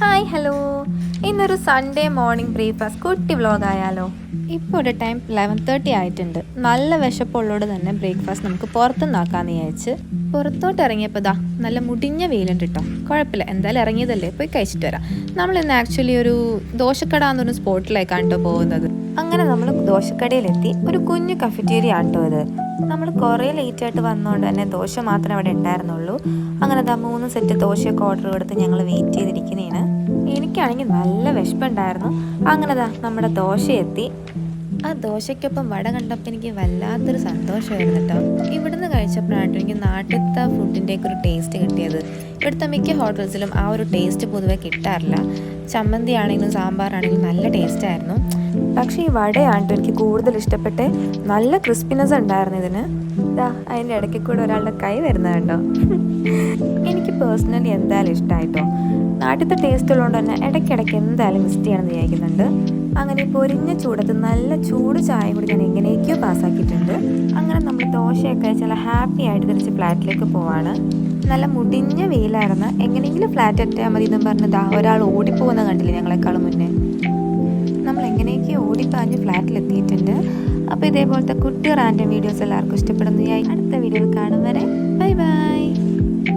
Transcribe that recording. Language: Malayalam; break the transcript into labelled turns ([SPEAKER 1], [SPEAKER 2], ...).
[SPEAKER 1] ഹായ് ഹലോ, ഇന്നൊരു സൺഡേ മോർണിംഗ് ബ്രേക്ക്ഫാസ്റ്റ് കുട്ടി വ്ളോഗായാലോ. ഇപ്പോൾ ഒരു ടൈം 11:30 ആയിട്ടുണ്ട്. നല്ല വിശപ്പുള്ളോട് തന്നെ ബ്രേക്ക്ഫാസ്റ്റ് നമുക്ക് പുറത്തുനിന്നാക്കാമെന്ന് വിചാരിച്ച് പുറത്തോട്ട് ഇറങ്ങിയപ്പോൾ നല്ല മുടിഞ്ഞ വെയിലുണ്ട് കേട്ടോ. കുഴപ്പമില്ല, എന്തായാലും ഇറങ്ങിയതല്ലേ, പോയി കഴിച്ചിട്ട് വരാം. നമ്മളിന്ന് ആക്ച്വലി ഒരു ദോശക്കട എന്നൊരു സ്പോട്ടിലേക്കാണ് കേട്ടോ പോകുന്നത്. അങ്ങനെ നമ്മൾ ദോശക്കടയിലെത്തി. ഒരു കുഞ്ഞു കഫറ്റേരിയ ആണ് കേട്ടോ ഇത്. നമ്മൾ കുറേ ലേറ്റായിട്ട് വന്നതുകൊണ്ട് തന്നെ ദോശ മാത്രമേ അവിടെ ഉണ്ടായിരുന്നുള്ളൂ. അങ്ങനെ 3 സെറ്റ് ദോശയൊക്കെ ഓർഡർ കൊടുത്ത് ഞങ്ങൾ വെയിറ്റ് ചെയ്തിരിക്കുന്നതാണ്. എനിക്കാണെങ്കിൽ നല്ല വിശപ്പുണ്ടായിരുന്നു. അങ്ങനെ നമ്മുടെ ദോശ എത്തി. ആ ദോശയ്ക്കൊപ്പം വട കണ്ടപ്പോൾ എനിക്ക് വല്ലാത്തൊരു സന്തോഷമായിരുന്നു കേട്ടോ. ഇവിടുന്ന് കഴിച്ചപ്പോഴാണ് എനിക്ക് നാട്ടിലത്തെ ഫുഡിൻ്റെയൊക്കെ ഒരു ടേസ്റ്റ് കിട്ടിയത്. ഇവിടുത്തെ മിക്ക ഹോട്ടൽസിലും ആ ഒരു ടേസ്റ്റ് പൊതുവെ കിട്ടാറില്ല. ചമ്മന്തി ആണെങ്കിലും സാമ്പാറാണെങ്കിലും നല്ല ടേസ്റ്റായിരുന്നു. പക്ഷേ ഈ വടയാണ് എനിക്ക് കൂടുതൽ ഇഷ്ടപ്പെട്ട്. നല്ല ക്രിസ്പിനെസ് ഉണ്ടായിരുന്നു ഇതിന്. അതിൻ്റെ ഇടയ്ക്ക് കൂടെ ഒരാളുടെ കൈ വരുന്നത് കേട്ടോ. എനിക്ക് പേഴ്സണലി എന്തായാലും ഇഷ്ടമായിട്ടോ. നാട്ടിലത്തെ ടേസ്റ്റ് ഉള്ളതുകൊണ്ട് തന്നെ ഇടയ്ക്കിടയ്ക്ക് എന്തായാലും മിസ് ചെയ്യണമെന്ന് വിചാരിക്കുന്നുണ്ട്. അങ്ങനെ പൊരിഞ്ഞ ചൂടത്ത് നല്ല ചൂട് ചായ കൂടി ഞാൻ എങ്ങനെയൊക്കെയോ പാസ്സാക്കിയിട്ടുണ്ട്. അങ്ങനെ നമ്മൾ ദോശയൊക്കെ കഴിച്ചാൽ ഹാപ്പി ആയിട്ട് തിരിച്ച് ഫ്ലാറ്റിലേക്ക് പോവാണ്. നല്ല മുടിഞ്ഞ വെയിലായിരുന്നു. എങ്ങനെയെങ്കിലും ഫ്ലാറ്റ് എത്തിയാൽ മതി എന്നും പറഞ്ഞ് ഒരാൾ ഓടിപ്പോകുന്ന കണ്ടില്ലേ ഞങ്ങളെക്കാളും മുന്നേ. നമ്മൾ എങ്ങനെയൊക്കെയോ ഓടിപ്പാഞ്ഞ് ഫ്ലാറ്റിലെത്തിയിട്ടുണ്ട്. അപ്പോൾ ഇതേപോലത്തെ കുട്ടി റാൻഡം വീഡിയോസ് എല്ലാവർക്കും ഇഷ്ടപ്പെടുന്നതായി അടുത്ത വീഡിയോയിൽ കാണും വരെ ബൈ ബൈ.